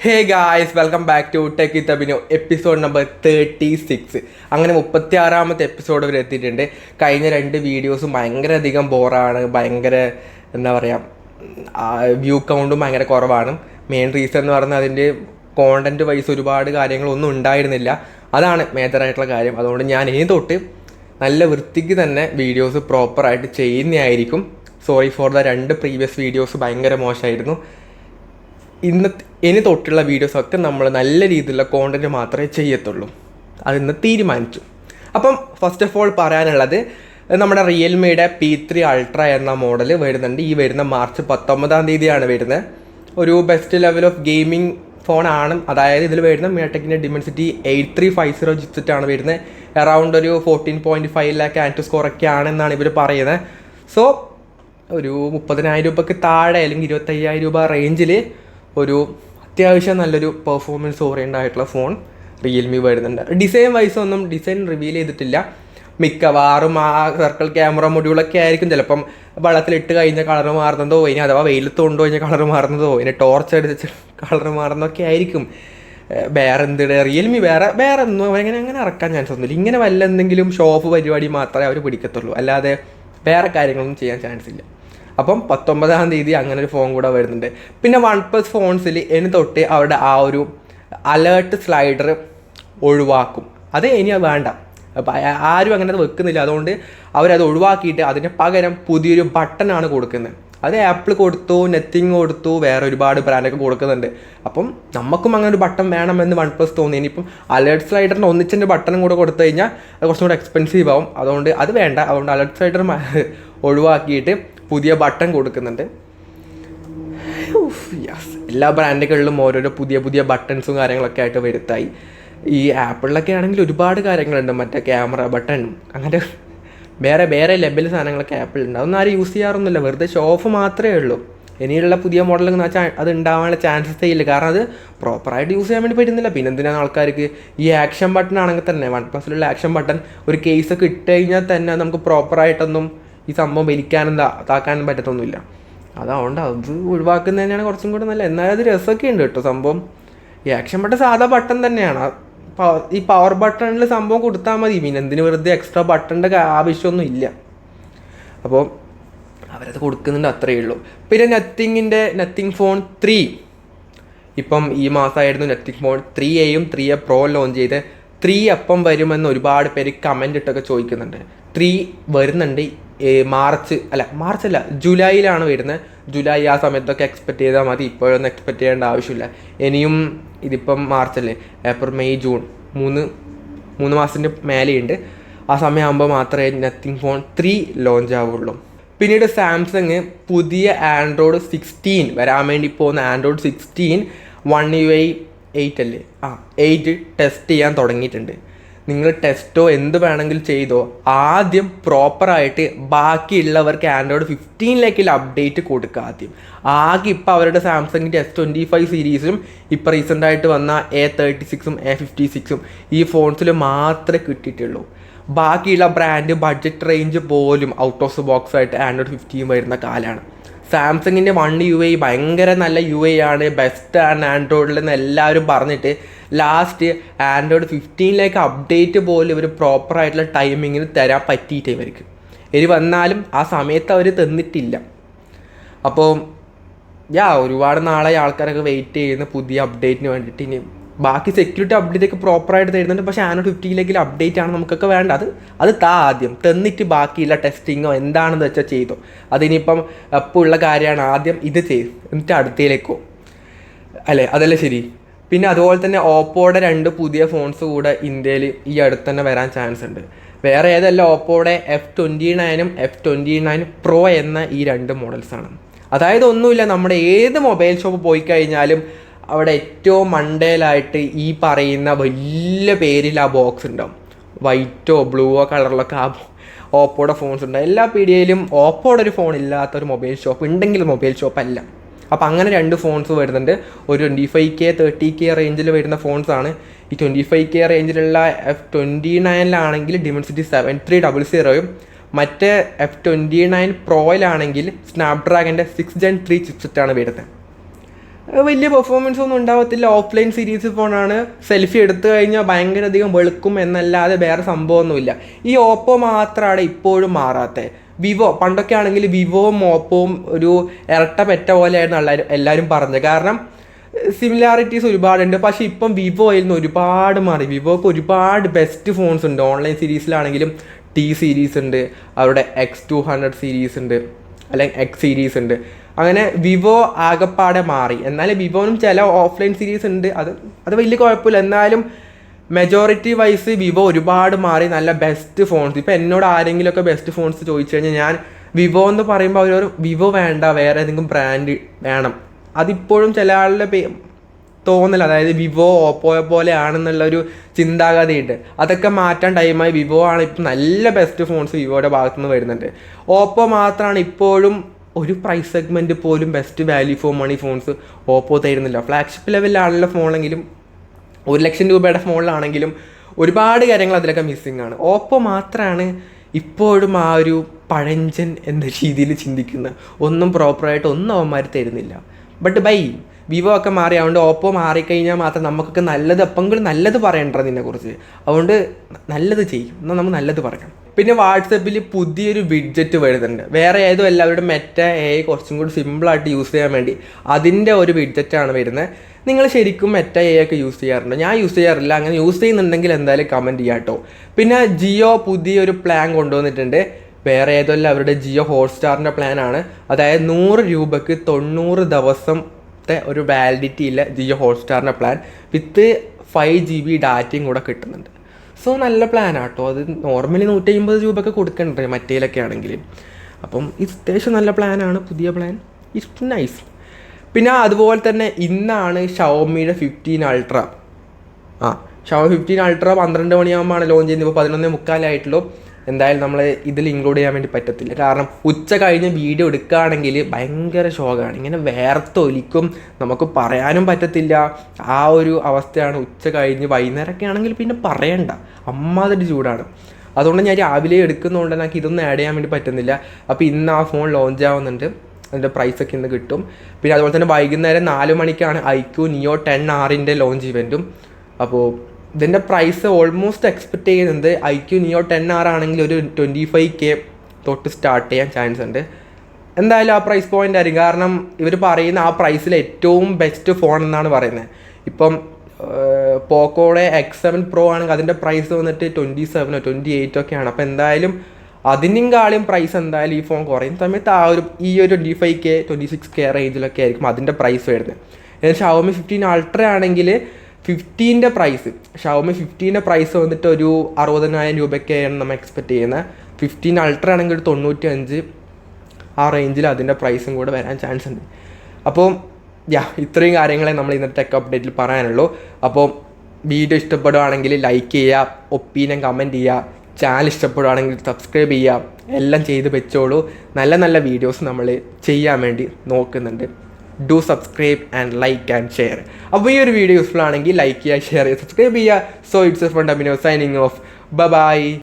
Hey guys, welcome back to tech with Abhinav episode number 36. അങ്ങനെ 36ാമത്തെ episode വരെ എത്തിയിട്ടുണ്ട്. കഴിഞ്ഞ 2 വീഡിയോസും ഭയങ്കര അധികം ബോറാണ്. ഭയങ്കര എന്താ പറയുക, വ്യൂ കൗണ്ടും ഭയങ്കര കുറവാണ്. മെയിൻ റീസൺ എന്ന് പറഞ്ഞാൽ അതിൻ്റെ കോണ്ടൻറ്റ് വൈസ് ഒരുപാട് കാര്യങ്ങളൊന്നും ഉണ്ടായിരുന്നില്ല. അതാണ് മേജറായിട്ടുള്ള കാര്യം. അതുകൊണ്ട് ഞാൻ ഇനി തൊട്ട് നല്ല വൃത്തിക്ക് തന്നെ വീഡിയോസ് പ്രോപ്പറായിട്ട് ചെയ്യുന്നതായിരിക്കും. Sorry for the 2 previous videos ഭയങ്കര മോശമായിരുന്നു. ഇനി തൊട്ടുള്ള വീഡിയോസൊക്കെ നമ്മൾ നല്ല രീതിയിലുള്ള കോണ്ടൻറ്റ് മാത്രമേ ചെയ്യത്തുള്ളൂ. അതിന്ന് തീരുമാനിച്ചു. അപ്പം ഫസ്റ്റ് ഓഫ് ഓൾ പറയാനുള്ളത്, നമ്മുടെ റിയൽമിയുടെ P3 Ultra എന്ന മോഡൽ വരുന്നുണ്ട്. ഈ വരുന്ന മാർച്ച് 19-ാം തീയതിയാണ് വരുന്നത്. ഒരു ബെസ്റ്റ് ലെവൽ ഓഫ് ഗെയിമിംഗ് ഫോണാണ്. അതായത് ഇതിൽ വരുന്ന മിയടെക്കിൻ്റെ Dimensity 8350 ചിപ്സെറ്റാണ് വരുന്നത്. അറൗണ്ട് ഒരു 14.5 lakh ആൻഡ് സ്കോറൊക്കെ ആണെന്നാണ് ഇവർ പറയുന്നത്. സോ ഒരു 30,000 രൂപയ്ക്ക് താഴെ അല്ലെങ്കിൽ 25,000 രൂപ റേഞ്ചിൽ ഒരു അത്യാവശ്യം നല്ലൊരു പെർഫോമൻസ് ഓറിയൻ്റ് ആയിട്ടുള്ള ഫോൺ റിയൽമി വരുന്നുണ്ട്. ഡിസൈൻ വൈസ് ഒന്നും ഡിസൈൻ റിവീൽ ചെയ്തിട്ടില്ല. മിക്കവാറും ആ സർക്കിൾ ക്യാമറ മൊഡ്യൂളൊക്കെ ആയിരിക്കും. ചിലപ്പം വെള്ളത്തിലിട്ട് കഴിഞ്ഞാൽ കളർ മാറുന്നതോ, ഇനി അഥവാ വെയിലത്ത് കൊണ്ടുകഴിഞ്ഞാൽ കളർ മാറുന്നതോ, ഇനി ടോർച്ച് അടിച്ച് കളർ മാറുന്നതൊക്കെ ആയിരിക്കും. വേറെ എന്തിടെ റിയൽമി വേറെ ഒന്നും അങ്ങനെ ഇറക്കാൻ ചാൻസ് ഒന്നുമില്ല. ഇങ്ങനെ വല്ല എന്തെങ്കിലും ഷോപ്പ് പരിപാടി മാത്രമേ അവർ പിടിക്കത്തുള്ളൂ. അല്ലാതെ വേറെ കാര്യങ്ങളൊന്നും ചെയ്യാൻ ചാൻസ് ഇല്ല. അപ്പം 19-ാം തീയതി അങ്ങനെ ഒരു ഫോൺ കൂടെ വരുന്നുണ്ട്. പിന്നെ OnePlus ഫോൺസിൽ ഇനി തൊട്ട് അവരുടെ ആ ഒരു അലേർട്ട് സ്ലൈഡർ ഒഴിവാക്കും. അത് ഇനി വേണ്ട. അപ്പം ആരും അങ്ങനെ വെക്കുന്നില്ല. അതുകൊണ്ട് അവരത് ഒഴിവാക്കിയിട്ട് അതിന് പകരം പുതിയൊരു ബട്ടണാണ് കൊടുക്കുന്നത്. അത് ആപ്പിൾ കൊടുത്തു, നത്തിങ് കൊടുത്തു, വേറെ ഒരുപാട് ബ്രാൻഡൊക്കെ കൊടുക്കുന്നുണ്ട്. അപ്പം നമുക്കും അങ്ങനെ ഒരു ബട്ടൺ വേണമെന്ന് OnePlus തോന്നി. ഇനിയിപ്പം അലേർട്ട് സ്ലൈഡറിന് ഒന്നിച്ചിൻ്റെ ബട്ടണും കൂടെ കൊടുത്തു കഴിഞ്ഞാൽ അത് കുറച്ചും കൂടെ എക്സ്പെൻസീവ് ആവും. അതുകൊണ്ട് അത് വേണ്ട. അതുകൊണ്ട് അലേർട്ട് സ്ലൈഡർ ഒഴിവാക്കിയിട്ട് പുതിയ ബട്ടൺ കൊടുക്കുന്നുണ്ട്. എല്ലാ ബ്രാൻഡുകളിലും ഓരോരോ പുതിയ ബട്ടൺസും കാര്യങ്ങളൊക്കെ ആയിട്ട് വരുത്തായി. ഈ ആപ്പിളിലൊക്കെ ആണെങ്കിൽ ഒരുപാട് കാര്യങ്ങളുണ്ട്. മറ്റേ ക്യാമറ ബട്ടൺ, അങ്ങനെ വേറെ ലെവൽ സാധനങ്ങളൊക്കെ ആപ്പിളുണ്ട്. അതൊന്നും ആരും യൂസ് ചെയ്യാറൊന്നുമില്ല. വെറുതെ ഷോ ഓഫ് മാത്രമേ ഉള്ളൂ. ഇനിയുള്ള പുതിയ മോഡലെന്ന് വെച്ചാൽ അത് ഉണ്ടാവാനുള്ള ചാൻസസേ ഇല്ല. കാരണം അത് പ്രോപ്പറായിട്ട് യൂസ് ചെയ്യാൻ വേണ്ടി പറ്റുന്നില്ല. പിന്നെ എന്തിനാണ് ആൾക്കാർക്ക് ഈ ആക്ഷൻ ബട്ടൺ ആണെങ്കിൽ തന്നെ OnePlusലുള്ള ആക്ഷൻ ബട്ടൺ ഒരു കേസൊക്കെ ഇട്ട് കഴിഞ്ഞാൽ തന്നെ നമുക്ക് പ്രോപ്പറായിട്ടൊന്നും ഈ സംഭവം വലിക്കാനും താക്കാനും പറ്റത്തൊന്നുമില്ല. അതുകൊണ്ട് അത് ഒഴിവാക്കുന്നത് തന്നെയാണ് കുറച്ചും കൂടെ നല്ല. എന്നാലും അത് രസമൊക്കെ ഉണ്ട് കേട്ടോ സംഭവം. ഈ ആക്ഷൻ ബട്ടൺ സാധാ ബട്ടൺ തന്നെയാണ്. ഈ പവർ ബട്ടണിൽ സംഭവം കൊടുത്താൽ മതി. പിന്നെ എന്തിന് വെറുതെ എക്സ്ട്രാ ബട്ടണിൻ്റെ ആവശ്യമൊന്നും ഇല്ല. അപ്പോൾ അവരത് കൊടുക്കുന്നുണ്ട്, അത്രയേ ഉള്ളൂ. പിന്നെ നത്തിങ് ഫോൺ 3 ഇപ്പം ഈ മാസമായിരുന്നു നത്തിങ് ഫോൺ 3A-യും 3A Pro ലോഞ്ച് ചെയ്ത്. 3 അപ്പം വരുമെന്ന് ഒരുപാട് പേര് കമൻ്റ് ഇട്ടൊക്കെ ചോദിക്കുന്നുണ്ട്. 3 വരുന്നുണ്ട്. മാർച്ചല്ല ജൂലൈയിലാണ് വരുന്നത്. ജൂലൈ ആ സമയത്തൊക്കെ എക്സ്പെക്റ്റ് ചെയ്താൽ മതി. ഇപ്പോഴൊന്നും എക്സ്പെക്റ്റ് ചെയ്യേണ്ട ആവശ്യമില്ല. ഇനിയും ഇതിപ്പം മാർച്ചല്ലേ, ഏപ്രിൽ മെയ് ജൂൺ 3 മാസത്തിൻ്റെ മേലെയുണ്ട്. ആ സമയമാകുമ്പോൾ മാത്രമേ നത്തിങ് ഫോൺ 3 ലോഞ്ച് ആവുള്ളൂ. പിന്നീട് സാംസങ് പുതിയ ആൻഡ്രോയിഡ് 16 വരാൻ വേണ്ടി പോകുന്ന ആൻഡ്രോയിഡ് 16 One UI 8 ടെസ്റ്റ് ചെയ്യാൻ തുടങ്ങിയിട്ടുണ്ട്. നിങ്ങൾ ടെസ്റ്റോ എന്ത് വേണമെങ്കിലും ചെയ്തോ, ആദ്യം പ്രോപ്പറായിട്ട് ബാക്കിയുള്ളവർക്ക് ആൻഡ്രോയിഡ് 15 അപ്ഡേറ്റ് കൊടുക്കുക ആദ്യം. ഇപ്പോൾ അവരുടെ സാംസങ്ങിൻ്റെ S25 സീരീസും ഇപ്പോൾ റീസെൻ്റായിട്ട് വന്ന A36ഉം A56ഉം ഈ ഫോൺസിൽ മാത്രമേ കിട്ടിയിട്ടുള്ളൂ. ബാക്കിയുള്ള ബ്രാൻഡ് ബഡ്ജറ്റ് റേഞ്ച് പോലും ഔട്ട് ഓഫ് ദ ബോക്സ് ആയിട്ട് ആൻഡ്രോയിഡ് 15 വരുന്ന കാലമാണ്. സാംസങ്ങിൻ്റെ One UI ഭയങ്കര നല്ല UI ആണ്, ബെസ്റ്റാണ് ആൻഡ്രോയിഡിൽ നിന്ന് എല്ലാവരും പറഞ്ഞിട്ട് ലാസ്റ്റ് ആൻഡ്രോയിഡ് 15 അപ്ഡേറ്റ് പോലും ഇവർ പ്രോപ്പറായിട്ടുള്ള ടൈമിങ്ങിന് തരാൻ പറ്റിയിട്ട് ഇവർ വന്നാലും ആ സമയത്ത് അവർ തന്നിട്ടില്ല. അപ്പോൾ ഒരുപാട് നാളായി ആൾക്കാരൊക്കെ വെയിറ്റ് ചെയ്യുന്ന പുതിയ അപ്ഡേറ്റിന് വേണ്ടിയിട്ട്. ഇനി ബാക്കി സെക്യൂരിറ്റി അപ്ഡേറ്റൊക്കെ പ്രോപ്പറായിട്ട് തരുന്നുണ്ട്. പക്ഷേ ആൻഡ്രോയിഡ് 15 അപ്ഡേറ്റ് ആണ് നമുക്കൊക്കെ വേണ്ട. അത് ആദ്യം തന്നിട്ട് ബാക്കിയുള്ള ടെസ്റ്റിങ്ങോ എന്താണെന്ന് വെച്ചാൽ ചെയ്തോ. അതിനിപ്പം എപ്പോൾ ഉള്ള കാര്യമാണ്. ആദ്യം ഇത് ചെയ്ത് എന്നിട്ട് അടുത്തയിലേക്കോ അല്ലേ, അതല്ലേ ശരി. പിന്നെ അതുപോലെ തന്നെ ഓപ്പോയുടെ 2 പുതിയ ഫോൺസ് കൂടെ ഇന്ത്യയിൽ ഈ അടുത്ത് തന്നെ വരാൻ ചാൻസ് ഉണ്ട്. വേറെ ഏതല്ല, ഓപ്പോയുടെ F29ഉം F29 Pro എന്ന ഈ 2 മോഡൽസാണ്. അതായത് ഒന്നുമില്ല, നമ്മുടെ ഏത് മൊബൈൽ ഷോപ്പ് പോയി കഴിഞ്ഞാലും അവിടെ ഏറ്റവും മണ്ടയിലായിട്ട് ഈ പറയുന്ന വലിയ പേരിൽ ആ ബോക്സ് ഉണ്ടാവും. വൈറ്റോ ബ്ലൂവോ കളറിലൊക്കെ ആ ഓപ്പോയുടെ ഫോൺസ് ഉണ്ടാവും. എല്ലാ പീഡിയയിലും ഓപ്പോയുടെ ഒരു ഫോൺ ഇല്ലാത്തൊരു മൊബൈൽ ഷോപ്പ് ഉണ്ടെങ്കിൽ മൊബൈൽ ഷോപ്പ് അല്ല. അപ്പോൾ അങ്ങനെ 2 ഫോൺസ് വരുന്നുണ്ട്. ഒരു 25K 30K റേഞ്ചിൽ വരുന്ന ഫോൺസാണ്. ഈ 25K റേഞ്ചിലുള്ള F29 Dimensity 7300ഉം മറ്റേ F29 Proയിലാണെങ്കിൽ സ്നാപ്ഡ്രാഗൻ്റെ 6 Gen 3 ചിപ്സെറ്റാണ് വരുന്നത്. വലിയ പെർഫോമൻസ് ഒന്നും ഉണ്ടാവത്തില്ല. ഓഫ്ലൈൻ സീരീസ് ഫോണാണ്. സെൽഫി എടുത്തു കഴിഞ്ഞാൽ ഭയങ്കര അധികം വെളുക്കും എന്നല്ലാതെ വേറെ സംഭവമൊന്നുമില്ല. ഈ ഓപ്പോ മാത്രമാണ് ഇപ്പോഴും മാറാത്തത്. വിവോ പണ്ടൊക്കെ ആണെങ്കിൽ വിവോവും ഓപ്പോവും ഒരു ഇരട്ട പെറ്റ പോലെയായിരുന്നു എല്ലാവരും പറഞ്ഞത്. കാരണം സിമിലാരിറ്റീസ് ഒരുപാടുണ്ട്. പക്ഷേ ഇപ്പം വിവോയിൽ നിന്ന് ഒരുപാട് മാറി. വിവോക്ക് ഒരുപാട് ബെസ്റ്റ് ഫോൺസ് ഉണ്ട്. ഓൺലൈൻ സീരീസിലാണെങ്കിലും ടി സീരീസ് ഉണ്ട്, അവരുടെ X200 സീരീസ് ഉണ്ട്, അല്ലെങ്കിൽ X സീരീസ് ഉണ്ട്. അങ്ങനെ വിവോ ആകെപ്പാടെ മാറി. എന്നാലും വിവോനും ചില ഓഫ്ലൈൻ സീരീസ് ഉണ്ട്, അത് വലിയ കുഴപ്പമില്ല. എന്നാലും മെജോറിറ്റി വൈസ് വിവോ ഒരുപാട് മാറി. നല്ല ബെസ്റ്റ് ഫോൺസ്. ഇപ്പോൾ എന്നോട് ആരെങ്കിലുമൊക്കെ ബെസ്റ്റ് ഫോൺസ് ചോദിച്ചു കഴിഞ്ഞാൽ ഞാൻ വിവോ എന്ന് പറയുമ്പോൾ അവരൊരു വിവോ വേണ്ട, വേറെ ഏതെങ്കിലും ബ്രാൻഡ് വേണം. അതിപ്പോഴും ചില ആളുടെ തോന്നൽ, അതായത് വിവോ ഓപ്പോയെ പോലെ ആണെന്നുള്ളൊരു ചിന്താഗതിയുണ്ട്. അതൊക്കെ മാറ്റാൻ ടൈമായി. വിവോ ആണ് ഇപ്പം നല്ല ബെസ്റ്റ് ഫോൺസ് വിവോയുടെ ഭാഗത്തുനിന്ന് വരുന്നുണ്ട്. ഓപ്പോ മാത്രമാണ് ഇപ്പോഴും ഒരു പ്രൈസ് സെഗ്മെൻറ്റ് പോലും best value for money phones Oppo തരുന്നില്ല. ഫ്ലാഗ്ഷിപ്പ് ലെവലിലാണുള്ള ഫോണെങ്കിലും 1,00,000 രൂപയുടെ ഫോണിലാണെങ്കിലും ഒരുപാട് കാര്യങ്ങൾ അതിലൊക്കെ മിസ്സിങ് ആണ്. ഓപ്പോ മാത്രമാണ് ഇപ്പോഴും ആ ഒരു പഴഞ്ചൻ എന്ന രീതിയിൽ ചിന്തിക്കുന്നത്. ഒന്നും പ്രോപ്പറായിട്ട് ഒന്നും അവന്മാർ തരുന്നില്ല. ബട്ട് വിവോ ഒക്കെ മാറി. അതുകൊണ്ട് ഓപ്പോ മാറിക്കഴിഞ്ഞാൽ മാത്രം നമുക്കൊക്കെ നല്ലത്, എപ്പെങ്കിലും നല്ലത് പറയണ്ടത് ഇതിനെക്കുറിച്ച്. അതുകൊണ്ട് നല്ലത് ചെയ്യും, എന്നാൽ നമുക്ക് നല്ലത് പറയാം. പിന്നെ വാട്സപ്പിൽ പുതിയൊരു വിഡ്ജറ്റ് വരുന്നുണ്ട്. വേറെ ഏതോ എല്ലാവരുടെ മെറ്റ AI കുറച്ചും കൂടി സിമ്പിളായിട്ട് യൂസ് ചെയ്യാൻ വേണ്ടി അതിൻ്റെ ഒരു വിഡ്ജറ്റാണ് വരുന്നത്. നിങ്ങൾ ശരിക്കും മെറ്റ AI ഒക്കെ യൂസ് ചെയ്യാറുണ്ടോ? ഞാൻ യൂസ് ചെയ്യാറില്ല. അങ്ങനെ യൂസ് ചെയ്യുന്നുണ്ടെങ്കിൽ എന്തായാലും കമൻറ്റ് ചെയ്യാം കേട്ടോ. പിന്നെ ജിയോ പുതിയൊരു പ്ലാൻ കൊണ്ടുവന്നിട്ടുണ്ട്. വേറെ ഏതല്ല, അവരുടെ ജിയോ ഹോട്ട്സ്റ്റാറിൻ്റെ പ്ലാനാണ്. അതായത് 100 രൂപയ്ക്ക് 90 ദിവസത്തെ ഒരു വാലിഡിറ്റി ഇല്ല ജിയോ ഹോട്ട്സ്റ്റാറിൻ്റെ പ്ലാൻ വിത്ത് 5 GB ഡാറ്റയും കൂടെ കിട്ടുന്നുണ്ട്. സോ നല്ല പ്ലാനാണ് കേട്ടോ. അത് നോർമലി 150 രൂപയൊക്കെ കൊടുക്കണ്ടേ മറ്റേലൊക്കെ ആണെങ്കിൽ. അപ്പം ഇത് അത്യാവശ്യം നല്ല പ്ലാനാണ്, പുതിയ പ്ലാൻ. It's nice. പിന്നെ അതുപോലെ തന്നെ ഇന്നാണ് ഷവോമിയുടെ 15 അൾട്ര. ഷവോമി 15 അൾട്ര 12 മണിയാകുമ്പോഴാണ് ലോഞ്ച് ചെയ്യുന്നത്. ഇപ്പോൾ 11:45 എന്തായാലും നമ്മൾ ഇതിൽ ഇൻക്ലൂഡ് ചെയ്യാൻ വേണ്ടി പറ്റത്തില്ല. കാരണം ഉച്ച കഴിഞ്ഞ് വീഡിയോ എടുക്കുകയാണെങ്കിൽ ഭയങ്കര ഷോക്കാണ്. ഇങ്ങനെ വേർത്തൊലിക്കും, നമുക്ക് പറയാനും പറ്റത്തില്ല. ആ ഒരു അവസ്ഥയാണ്. ഉച്ച കഴിഞ്ഞ് വൈകുന്നേരമൊക്കെ ആണെങ്കിൽ പിന്നെ പറയണ്ട, അമ്മാതിരി ചൂടാണ്. അതുകൊണ്ട് ഞാൻ രാവിലെ എടുക്കുന്നതുകൊണ്ട് എനിക്ക് ഇതൊന്നും ആഡ് ചെയ്യാൻ വേണ്ടി പറ്റുന്നില്ല. അപ്പോൾ ഇന്ന് ആ ഫോൺ ലോഞ്ച് ആവുന്നുണ്ട്. അതിൻ്റെ പ്രൈസൊക്കെ ഇന്ന് കിട്ടും. പിന്നെ അതുപോലെ തന്നെ വൈകുന്നേരം 4 മണിക്കാണ് iQOO Neo 10R ലോഞ്ച് ഇവൻറ്റും. അപ്പോൾ ഇതിൻ്റെ പ്രൈസ് ഓൾമോസ്റ്റ് എക്സ്പെക്റ്റ് ചെയ്യുന്നത് iQOO Neo 10R ആണെങ്കിൽ ഒരു 25K തൊട്ട് സ്റ്റാർട്ട് ചെയ്യാൻ ചാൻസ് ഉണ്ട്. എന്തായാലും ആ പ്രൈസ് പോയിൻ്റ് ആയിരിക്കും. കാരണം ഇവർ പറയുന്ന ആ പ്രൈസിൽ ഏറ്റവും ബെസ്റ്റ് ഫോൺ എന്നാണ് പറയുന്നത്. ഇപ്പം പോക്കോയുടെ X7 Pro ആണെങ്കിൽ അതിൻ്റെ പ്രൈസ് വന്നിട്ട് 27 or 28 ഒക്കെയാണ്. അപ്പോൾ എന്തായാലും അതിനേക്കാളും പ്രൈസ് എന്തായാലും ഈ ഫോൺ കുറയും സമയത്ത് ഈ ഒരു 25K 26K റേഞ്ചിലൊക്കെ ആയിരിക്കും അതിൻ്റെ പ്രൈസ് വരുന്നത്. ഷവോമി 15 അൾട്ര ആണെങ്കിൽ 15ൻ്റെ പ്രൈസ്, ഷവോമി 15ൻ്റെ പ്രൈസ് വന്നിട്ട് ഒരു 60,000 രൂപയ്ക്കാണ് നമ്മൾ എക്സ്പെക്റ്റ് ചെയ്യുന്നത്. 15 അൾട്ര ആണെങ്കിൽ ഒരു 95 ആ റേഞ്ചിൽ അതിൻ്റെ പ്രൈസും കൂടെ വരാൻ ചാൻസ് ഉണ്ട്. അപ്പോൾ ഇത്രയും കാര്യങ്ങളെ നമ്മൾ ഇന്നത്തെ ടെക് അപ്ഡേറ്റിൽ പറയാനുള്ളൂ. അപ്പോൾ വീഡിയോ ഇഷ്ടപ്പെടുകയാണെങ്കിൽ ലൈക്ക് ചെയ്യുക, ഒപ്പീനിയൻ കമൻറ്റ് ചെയ്യുക, ചാനൽ ഇഷ്ടപ്പെടുകയാണെങ്കിൽ സബ്സ്ക്രൈബ് ചെയ്യുക, എല്ലാം ചെയ്ത് വെച്ചോളൂ. നല്ല നല്ല വീഡിയോസ് നമ്മൾ ചെയ്യാൻ വേണ്ടി നോക്കുന്നുണ്ട്. Do subscribe and like and share. അപ്പോൾ ഈ ഒരു വീഡിയോ യൂസ്ഫുൾ ആണെങ്കിൽ ലൈക്ക് ചെയ്യുക, ഷെയർ ചെയ്യുക, സബ്സ്ക്രൈബ് ചെയ്യുക. സോ ഇറ്റ്സ് ഫണ്ടമിനോ സൈനിങ് ഓഫ്. ബൈ.